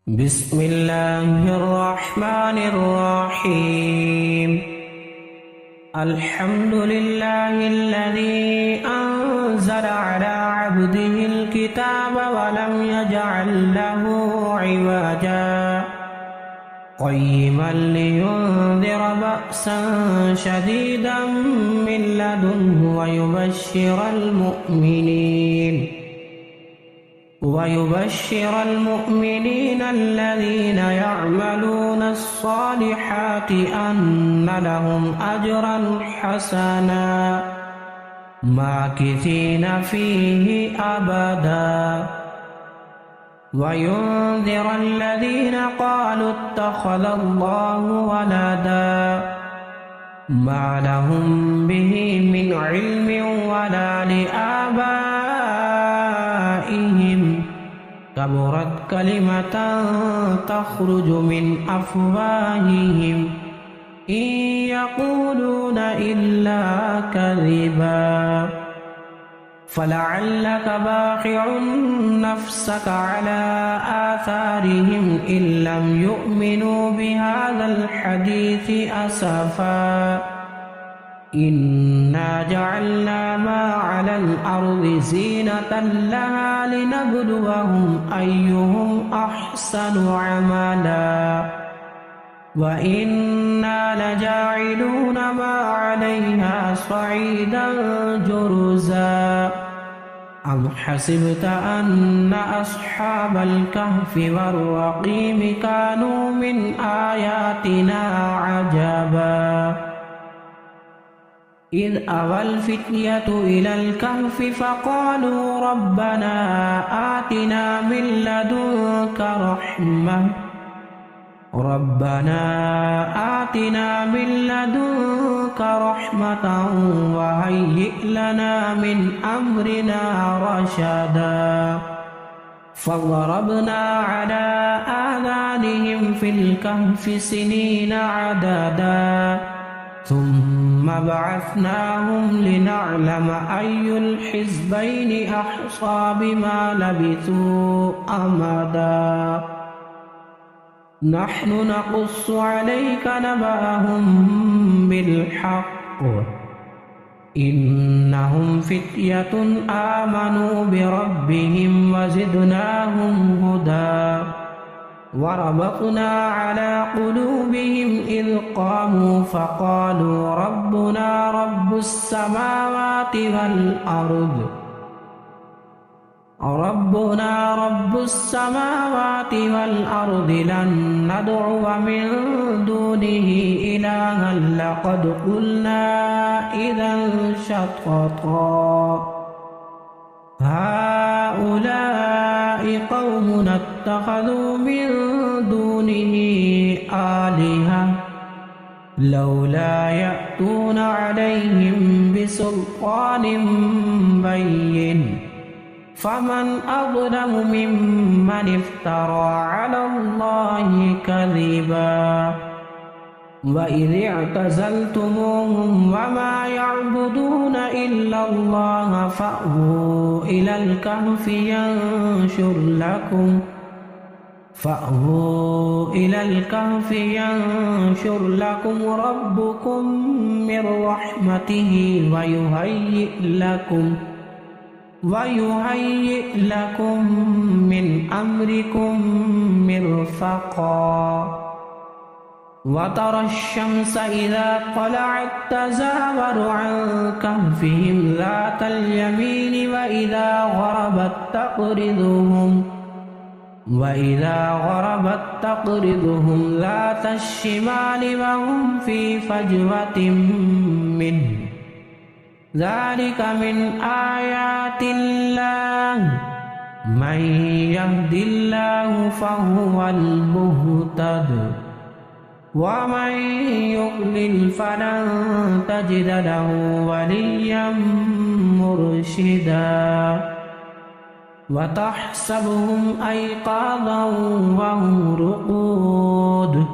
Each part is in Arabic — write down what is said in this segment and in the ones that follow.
بسم الله الرحمن الرحيم. الحمد لله الذي أنزل على عبده الكتاب ولم يجعل له عوجا قيما لينذر بأسا شديدا من لدنه ويبشر المؤمنين الذين يعملون الصالحات أن لهم أجرا حسنا ماكثين فيه أبدا وينذر الذين قالوا اتخذ الله ولدا ما لهم به من علم ولا لآبائهم كبرت كلمة تخرج من أفواههم إن يقولون إلا كذبا فلعلك باخع نفسك على آثارهم إن لم يؤمنوا بهذا الحديث أسفا إنا جعلنا ما على الأرض زينة لها لنبلوهم أيهم أحسن عملا وإنا لجاعلون ما عليها صعيدا جرزا أم حسبت أن أصحاب الكهف والرقيم كانوا من آياتنا عجبا إذ أوى الفتية إلى الكهف فقالوا ربنا آتنا من لدنك رحمة وهيئ لنا من أمرنا رشدا فضربنا على آذانهم في الكهف سنين عددا ثم بعثناهم لنعلم أي الحزبين أحصى بما لبثوا أمدا نحن نقص عليك نبأهم بالحق إنهم فتية آمنوا بربهم وزدناهم هدى وربطنا على قلوبهم إذ قاموا فقالوا ربنا رب السماوات والأرض لن ندعو من دونه إلها لقد قلنا إذا شططا هؤلاء قومنا اتخذوا من دونه آلهة لولا يأتون عليهم بسلطان بين فمن أظلم ممن افترى على الله كذبا وإذ اعتزلتموهم وما يعبدون إلا الله فأووا إلى الكهف ينشر لكم ربكم من رحمته ويهيئ لكم من أمركم مرفقا وترى الشمس إذا طلعت تزاور عن كهفهم ذات اليمين وإذا غربت تقرضهم ذات الشمال وهم في فجوة منه ذلك من آيات الله من يهد الله فهو المهتد ومن يضلل فلن تجد له وليا مرشدا وتحسبهم أيقاظا وهم رقود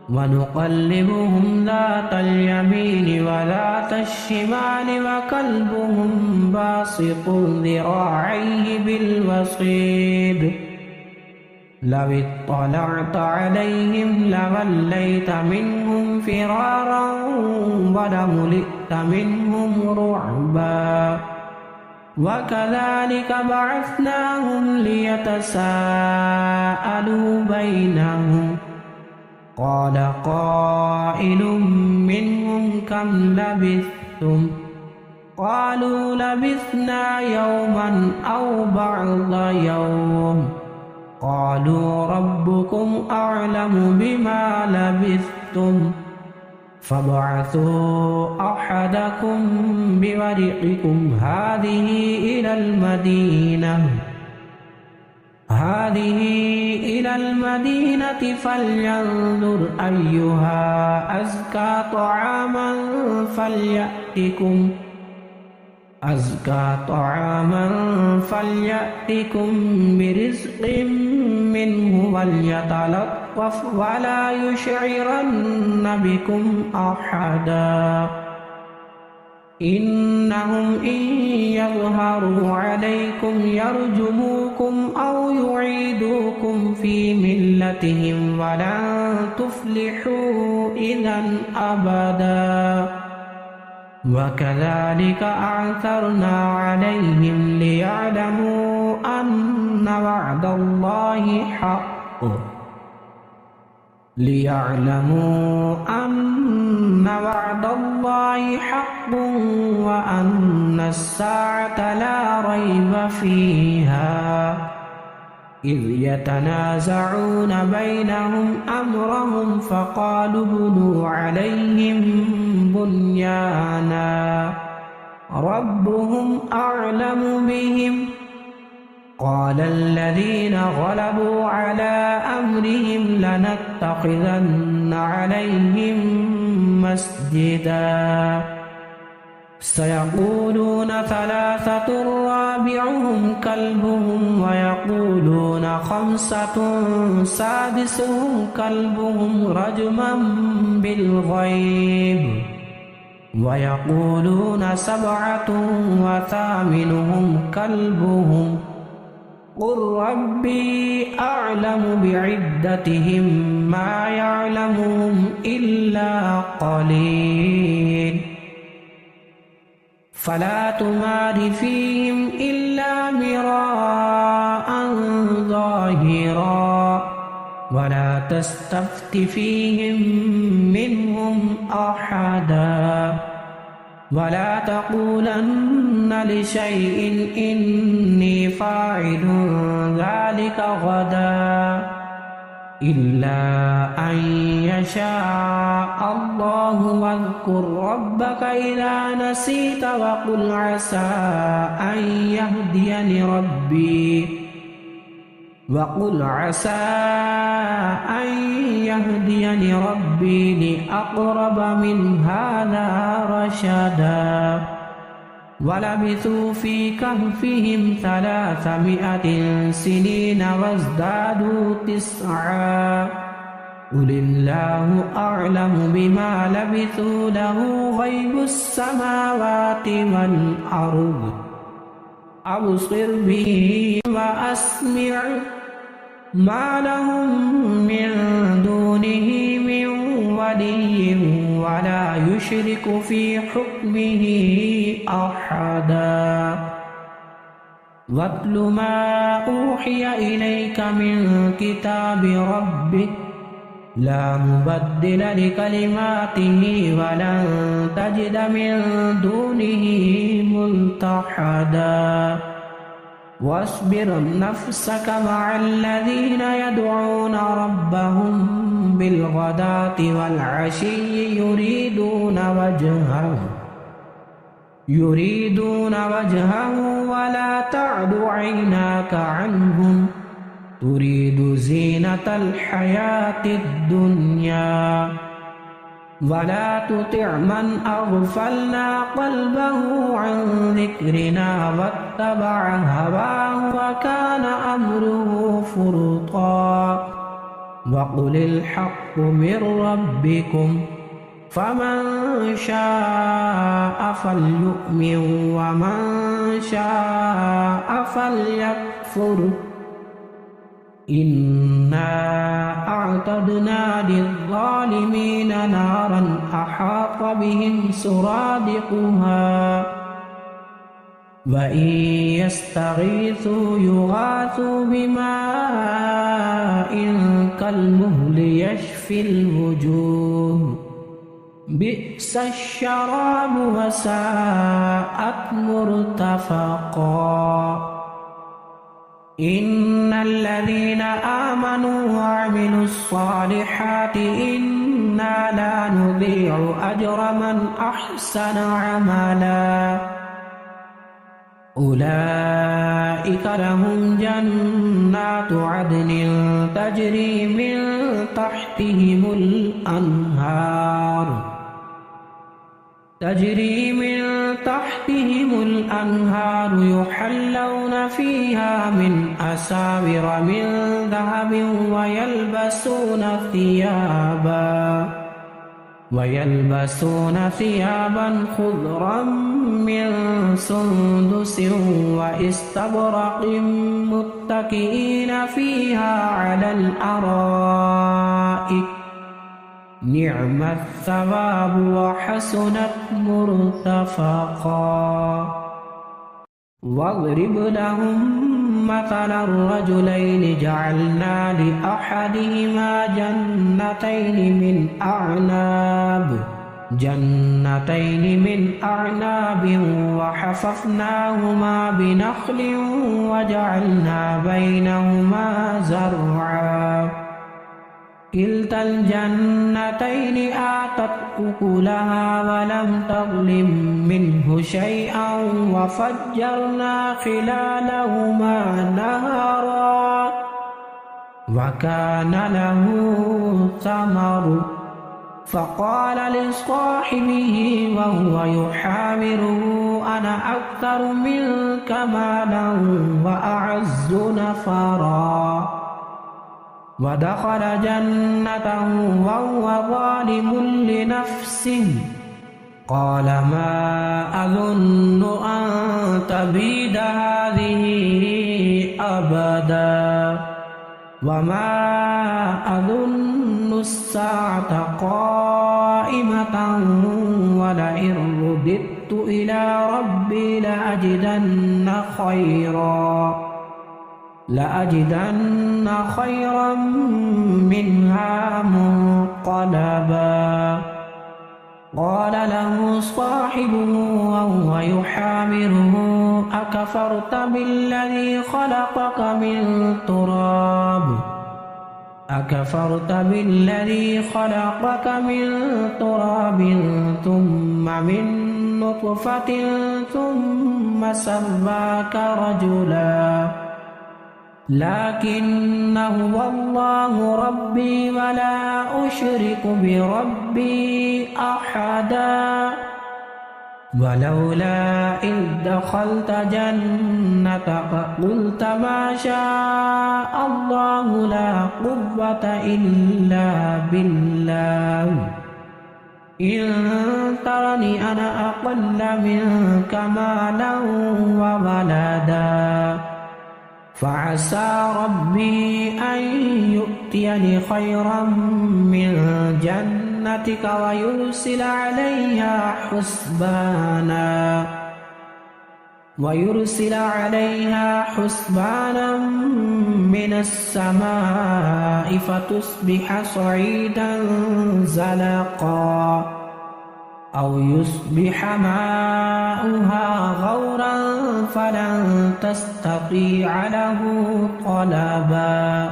ونقلبهم ذات اليمين وذات الشمال وكلبهم باسط ذراعيه بالوصيد لو اطلعت عليهم لوليت منهم فرارا ولملئت منهم رعبا وكذلك بعثناهم ليتساءلوا بينهم قال قائل منهم كم لبثتم قالوا لبثنا يوما أو بعض يوم قالوا ربكم أعلم بما لبثتم فابعثوا أحدكم بورقكم هذه إلى المدينة فلينظر أيها أزكى طعاما فليأتكم برزق منه وليتلطف ولا يشعرن بكم أحدا إنهم إن يظهروا عليكم يرجموكم أو يعيدوكم في ملتهم ولن تفلحوا إذا أبدا وكذلك أعثرنا عليهم ليعلموا أن وعد الله حق وأن الساعة لا ريب فيها إذ يتنازعون بينهم أمرهم فقالوا ابنوا عليهم بنيانا ربهم أعلم بهم قال الذين غلبوا على أمرهم لنتخذن عليهم مسجدا سيقولون ثلاثة رابعهم كلبهم ويقولون خمسة سادسهم كلبهم رجما بالغيب ويقولون سبعة وثامنهم كلبهم قل ربي أعلم بعدتهم ما يعلمهم إلا قليل فلا تمار فيهم إلا مراء ظاهرا ولا تستفت فيهم منهم أحدا ولا تقولن لشيء إني فاعل ذلك غدا إلا أن يشاء الله واذكر ربك إذا نسيت وقل عسى أن يهديني ربي لأقرب من هذا رشدا ولبثوا في كهفهم 300 سنين وازدادوا 9 قل الله أعلم بما لبثوا له غيب السماوات والأرض أبصر به وأسمع ما لهم من دونه من ولي ولا يشرك في حكمه أحدا واتل ما أوحي إليك من كتاب ربك لا مبدل لكلماته ولن تجد من دونه ملتحدا واصبر نفسك مع الذين يدعون ربهم بالغداة والعشي يريدون وجهه ولا تعد عيناك عنهم تريد زينة الحياة الدنيا ولا تطع من أغفلنا قلبه عن ذكرنا واتبع هواه وكان أمره فرطا وقل الحق من ربكم فمن شاء فليؤمن ومن شاء فليكفر إنا أعتدنا للظالمين نارا أحاط بهم سرادقها وإن يستغيثوا يغاثوا بماء كالمهل يشفي الوجوه بئس الشراب وساءت مرتفقا إن الذين آمنوا وعملوا الصالحات إنا لا نضيع أجر من أحسن عملا أولئك لهم جنات عدن تجري من تحتهم الأنهار يحلون فيها من أساور من ذهب ويلبسون ثيابا خضرا من سندس واستبرق متكئين فيها على الأرائك نعم الثواب وحسنت مرتفقا واضرب لهم مثل الرجلين جعلنا لأحدهما جنتين من أعناب وحففناهما بنخل وجعلنا بينهما زرعا كلتا الجنتين آتت أكلها ولم تظلم منه شيئا وفجرنا خلالهما نهرا وكان له ثمر فقال لصاحبه وهو يحاوره أنا أكثر منك مالا وأعز نفرا ودخل جنته وهو ظالم لنفسه قال ما أظن أن تبيد هذه أبدا وما أظن الساعة قائمة ولئن رددت إلى ربي لأجدن خيرا منها منقلبا قال له صاحبه وهو يحاوره أكفرت بالذي خلقك من تراب ثم من نطفة ثم سواك رجلا لكن هو الله ربي ولا أشرك بربي أحدا ولولا إذ دخلت جنتك قلت ما شاء الله لا قوة إلا بالله إن ترني أنا أقل منك مالا وولدا فعسى ربي أن يؤتيني خيرا من جنتك ويرسل عليها حسبانا من السماء فتصبح صعيدا زلقا أو يصبح ماؤها غورا فلن تستطيع له طلبا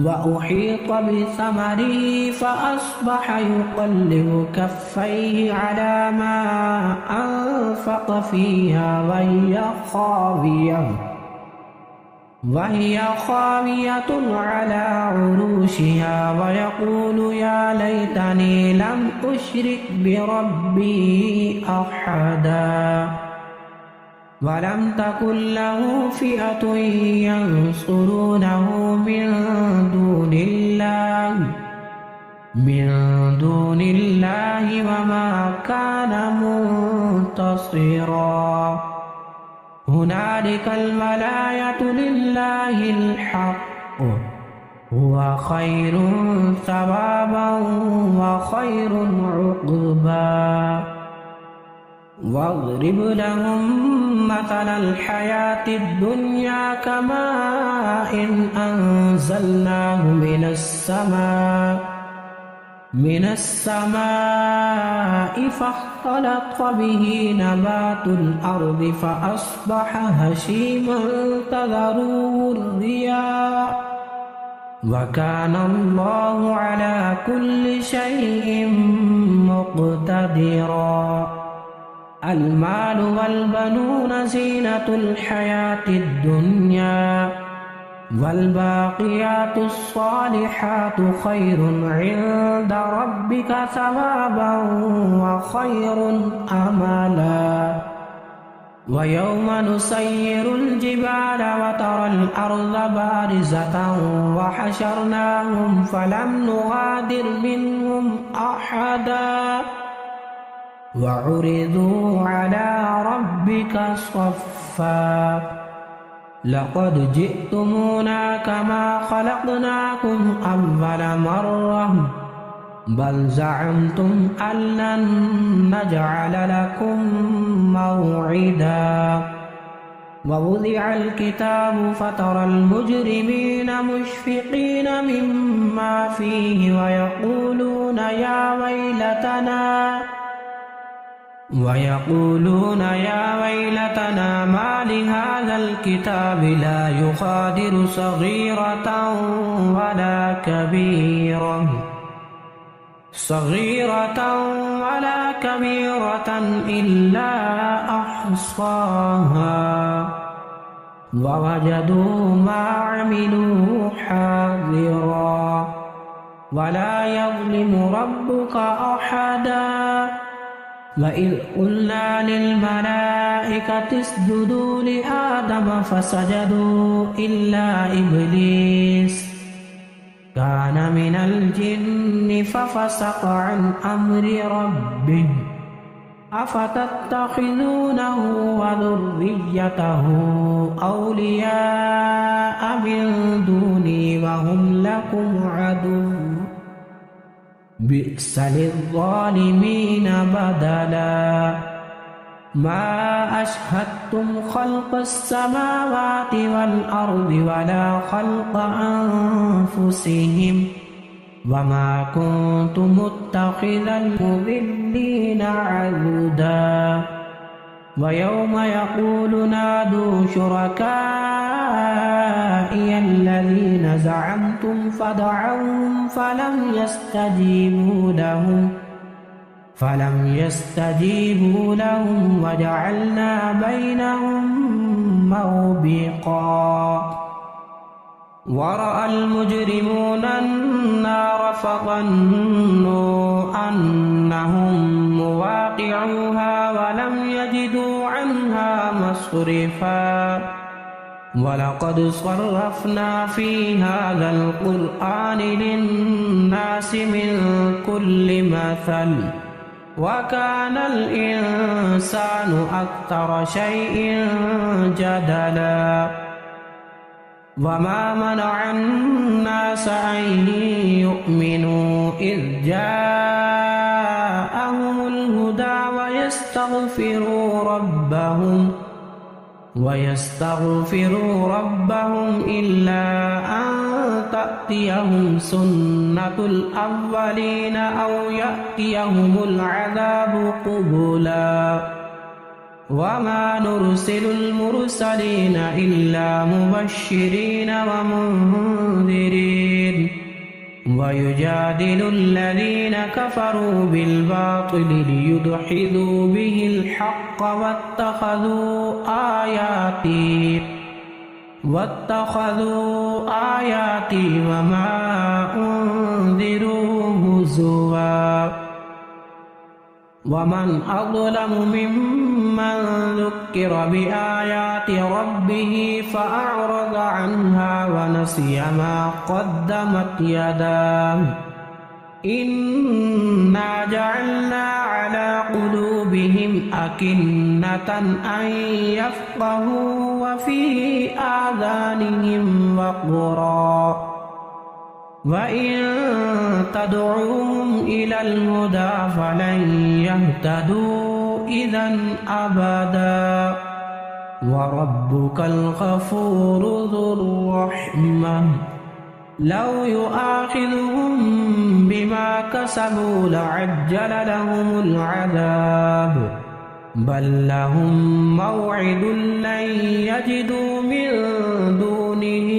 وأحيط بثمره فأصبح يقلب كفيه على ما أنفق فيها وهي خاوية على عروشها ويقول يا ليتني لم أشرك بربي أحدا ولم تكن له فئة ينصرونه من دون الله وما كان منتصرا هنالك الولاية لله الحق هو خير ثوابا وخير عقبا واضرب لهم مثل الحياة الدنيا كماء إن أنزلناه من السماء فاختلط به نبات الأرض فأصبح هشيما تذروه الرياح وكان الله على كل شيء مقتدرا المال والبنون زينة الحياة الدنيا والباقيات الصالحات خير عند ربك ثوابا وخير أملا ويوم نسير الجبال وترى الأرض بارزة وحشرناهم فلم نغادر منهم أحدا وعرضوا على ربك صفا لقد جئتمونا كما خلقناكم أول مرة بل زعمتم أن لن نجعل لكم موعدا ووضع الكتاب فترى المجرمين مشفقين مما فيه ويقولون يا ويلتنا ما لهذا الكتاب لا يغادر صغيرة ولا كبيرة إلا أحصاها ووجدوا ما عملوا حاضرا ولا يظلم ربك أحدا وإذ قلنا للملائكة اسجدوا لآدم فسجدوا إلا إبليس كان من الجن ففسق عن أمر ربه أفتتخذونه وذريته أولياء من دوني وهم لكم عدو بئس للظالمين بدلا ما أشهدتم خلق السماوات والأرض ولا خلق أنفسهم وما كنت متخذ المضلين عضدا ويوم يقول نادوا شركائي الذين زعمتم فدعوهم فلم يستجيبوا لهم وجعلنا بينهم موبقا ورأى المجرمون النار فظنوا أنهم مواقعوها ولم يجدوا عنها مصرفا ولقد صرفنا في هذا القرآن للناس من كل مثل وكان الإنسان أكثر شيء جدلا وما منع الناس أن يؤمنوا إذ جاءهم الهدى ويستغفروا ربهم إلا أن تأتيهم سنة الأولين أو يأتيهم العذاب قبلا وما نرسل المرسلين إلا مبشرين ومنذرين ويجادل الذين كفروا بالباطل ليدحضوا به الحق واتخذوا آياتي وما أنذروا هزوا ومن أظلم ممن ذكر بآيات ربه فأعرض عنها ونسي ما قدمت يداه إنا جعلنا على قلوبهم أكنة أن يفقهوا وفي آذانهم وقرا وإن تدعوهم إلى الهدى فلن يهتدوا إذا أبدا وربك الغفور ذو الرحمة لو يؤاخذهم بما كسبوا لعجل لهم العذاب بل لهم موعد لن يجدوا من دونه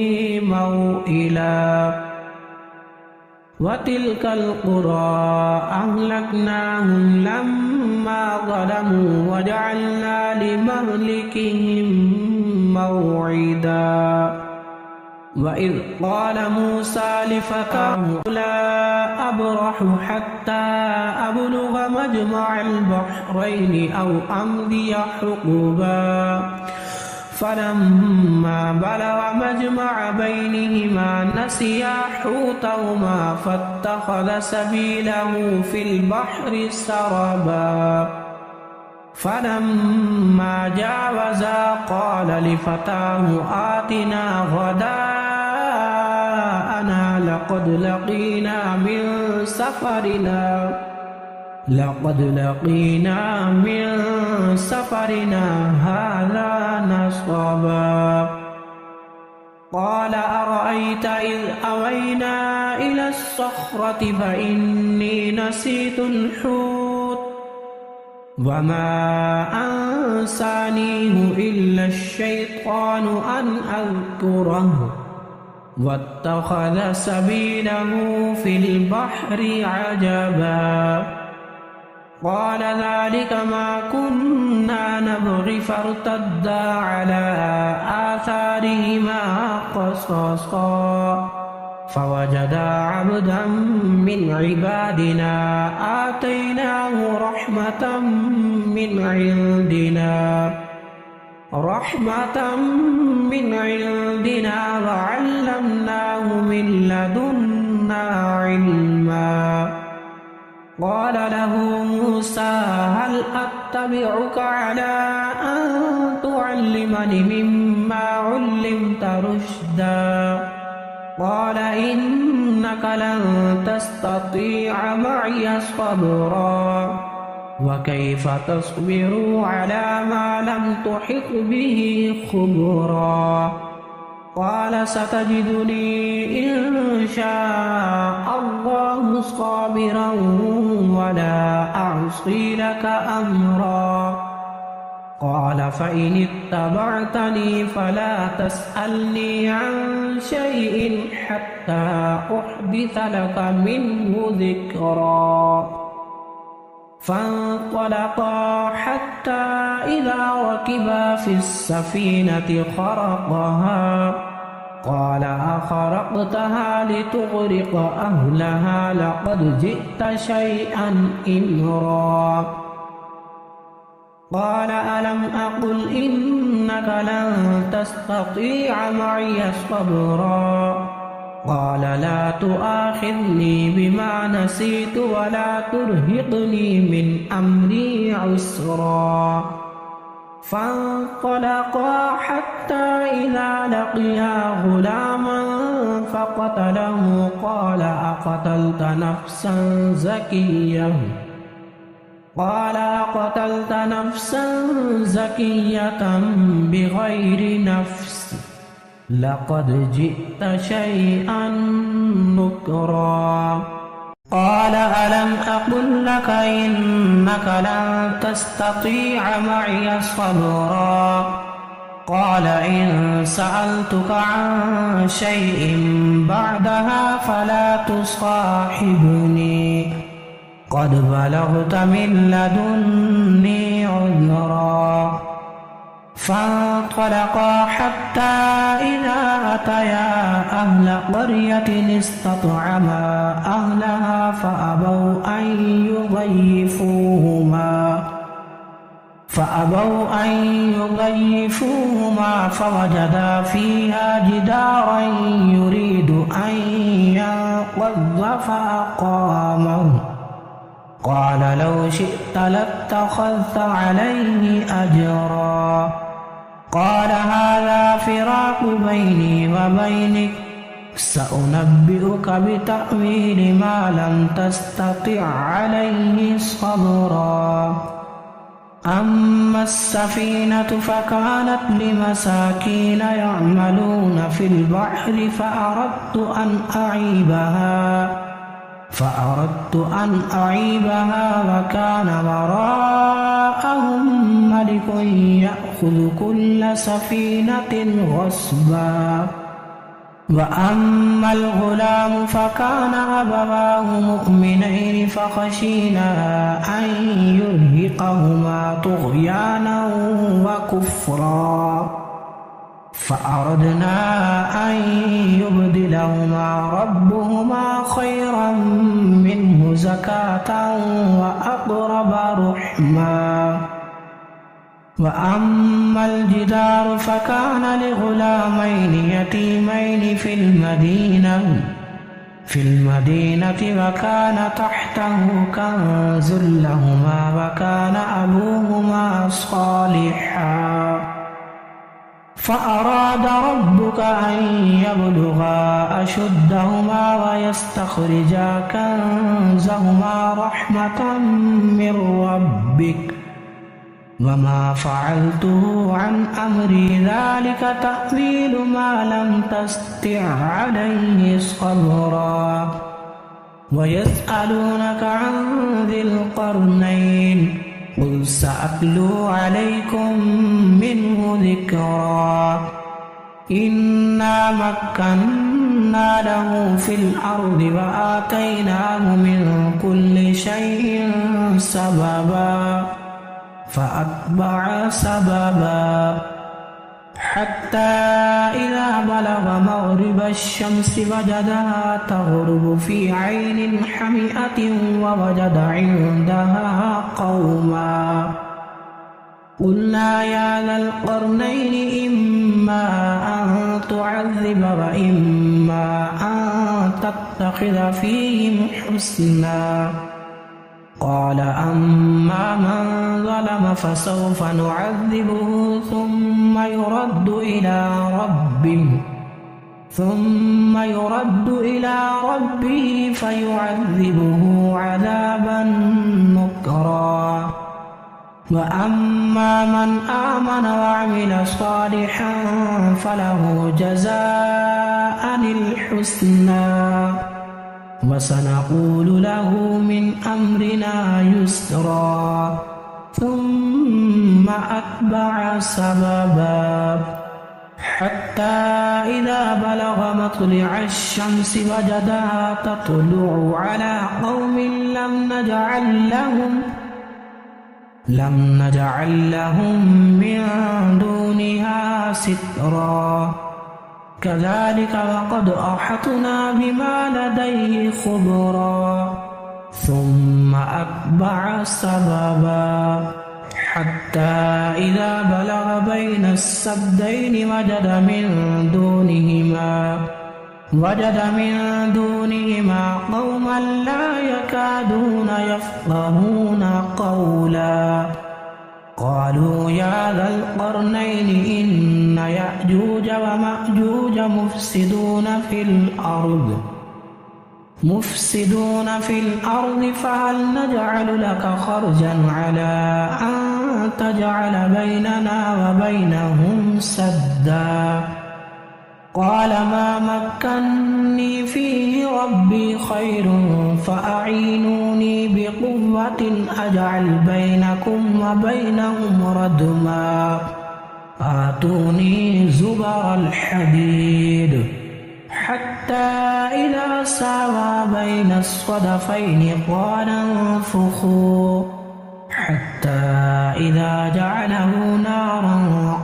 موئلا وتلك القرى أهلكناهم لما ظلموا وجعلنا لمهلكهم موعدا وإذ قال موسى لفتاه لا أبرح حتى أبلغ مجمع البحرين أو أمضي حقبا فلما بلغ مجمع بينهما نسيا حوتهما فاتخذ سبيله في البحر سربا فلما جاوزا قال لفتاه آتنا غداءنا لقد لقينا من سفرنا هذا نصبا قال أرأيت إذ أوينا إلى الصخرة فإني نسيت الحوت وما أنسانيه إلا الشيطان أن أذكره واتخذ سبيله في البحر عجبا قال ذلك ما كنا نبغي فارتدا على آثارهما قصصا فوجدا عبدا من عبادنا آتيناه رحمة من عندنا وعلمناه من لدنا علما قال له موسى هل أتبعك على أن تعلمني مما علمت رشدا قال إنك لن تستطيع معي صبرا وكيف تصبر على ما لم تحط به خبرا قال ستجدني إن شاء الله صابرا ولا أعصي لك أمرا قال فإن اتبعتني فلا تسألني عن شيء حتى أحدث لك منه ذكرا فانطلقا حتى إذا ركبا في السفينة خرقها قال أخرقتها لتغرق أهلها لقد جئت شيئا إمرا قال ألم أقل إنك لن تستطيع معي صبرا قال لا تؤاخذني بما نسيت ولا ترهقني من أمري عسرا فانطلقا حتى إذا لقيا غلاما فقتله قال أقتلت نفسا زكية بغير نفس لقد جئت شيئا نكرا قال ألم أقل لك إنك لن تستطيع معي صبرا قال إن سألتك عن شيء بعدها فلا تصاحبني قد بلغت من لدني عذرا فانطلقا حتى إذا أتيا أهل قرية استطعما أهلها فأبوا أن يضيفوهما فوجدا فيها جدارا يريد أن ينقض فأقامه قال لو شئت لاتخذت عليه أجرا قال هذا فراق بيني وبينك سأنبئك بتأويل ما لم تستطع عليه صبرا أما السفينة فكانت لمساكين يعملون في البحر فأردت أن أعيبها وكان وراءهم ملك يأخذ كل سفينة غصبا وأما الغلام فكان أبواه مؤمنين فخشينا أن يرهقهما طغيانا وكفرا فأردنا أن يبدلهما ربهما خيرا منه زكاة وأقرب رحما وأما الجدار فكان لغلامين يتيمين في المدينة وكان تحته كنز لهما وكان أبوهما صالحا فأراد ربك أن يبلغا أشدهما ويستخرجا كنزهما رحمة من ربك وما فعلته عن أمري ذلك تأويل ما لم تستطع عليه صبرا ويسألونك عن ذي القرنين قل سأتلو عليكم منه ذكرا إنا مكنا له في الأرض وآتيناه من كل شيء سببا فأتبع سببا حتى إذا بلغ مغرب الشمس وجدها تغرب في عين حمئة ووجد عندها قوما قلنا يا ذا القرنين إما أن تعذب وإما أن تتخذ فيهم حسنا قال أما من ظلم فسوف نعذبه ثم يرد إلى ربه فيعذبه عذابا نكرا وأما من آمن وعمل صالحا فله جزاء الحسنى وسنقول له من أمرنا يسرا ثم أتبع سببا حتى إذا بلغ مطلع الشمس وجدها تطلع على قوم لم نجعل لهم من دونها سترا كذلك وقد أحطنا بما لديه خبرا ثم أتبع سببا حتى إذا بلغ بين السدين وجد من دونهما قوما لا يكادون يفقهون قولا قالوا يا ذا القرنين إن يأجوج ومأجوج مفسدون في الأرض فهل نجعل لك خرجا على أن تجعل بيننا وبينهم سدا قال ما مكني فيه ربي خير فأعينوني بقوة أجعل بينكم وبينهم ردما آتوني زبر الحديد حتى إذا ساوى بين الصدفين قال انفخوا حتى إذا جعله نارا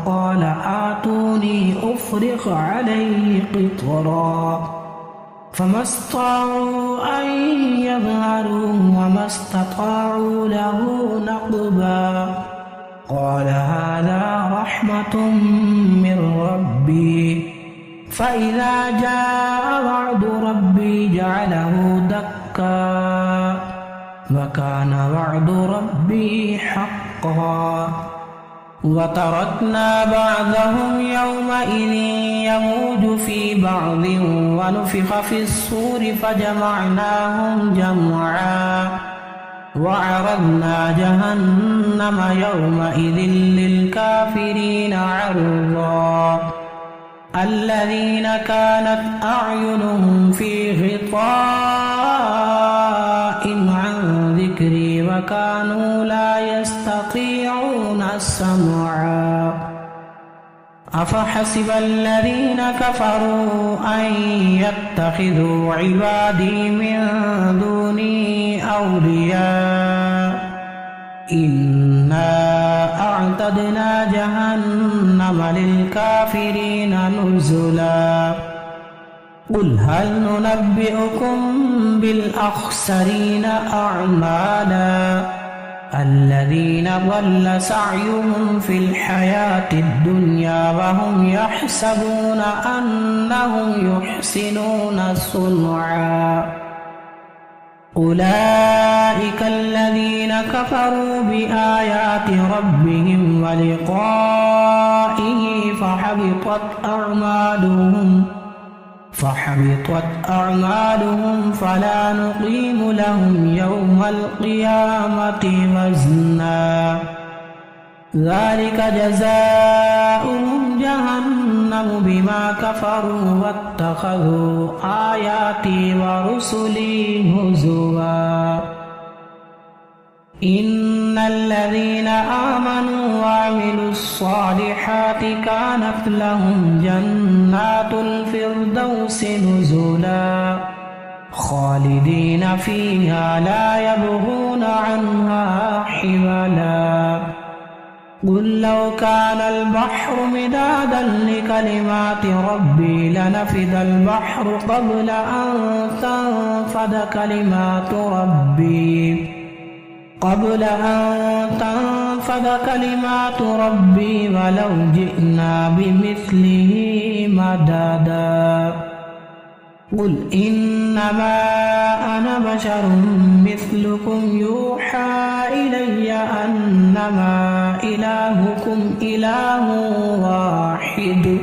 قال آتوني أفرغ عليه قطرا فما استطاعوا أن يظهروا وما استطاعوا له نقبا قال هذا رحمة من ربي فإذا جاء وعد ربي جعله دكا وكان وعد ربي حقا وتركنا بعضهم يومئذ يموج في بعض ونفخ في الصور فجمعناهم جمعا وعرضنا جهنم يومئذ للكافرين عرضا الذين كانت أعينهم في غطاء عن ذكري وكانوا لا يستطيعون السمعا أفحسب الذين كفروا أن يتخذوا عبادي من دوني أولياء إنا أعتدنا جهنم للكافرين نزلا قل هل ننبئكم بالأخسرين أعمالا الذين ضل سعيهم في الحياة الدنيا وهم يحسبون أنهم يحسنون صنعا أولئك الذين كفروا بآيات ربهم ولقائه فحبطت أعمالهم فلا نقيم لهم يوم القيامة وزنا ذلك جزاؤهم جهنم بما كفروا واتخذوا آياتي ورسلي هزوا إن الذين آمنوا وعملوا الصالحات كانت لهم جنات الفردوس نزلا خالدين فيها لا يبغون عنها حولا قل لو كان البحر مدادا لكلمات ربي لنفد البحر قبل أن تنفد كلمات ربي ولو جئنا بمثله مددا قل إنما أنا بشر مثلكم يوحى إلي أنما إلهكم إله واحد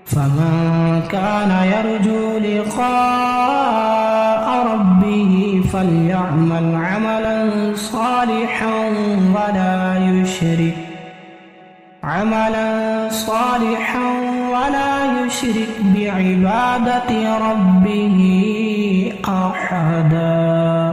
فمن كان يرجو لقاء ربه فليعمل عملا صالحا ولا يشرك بعبادة ربه أحدا.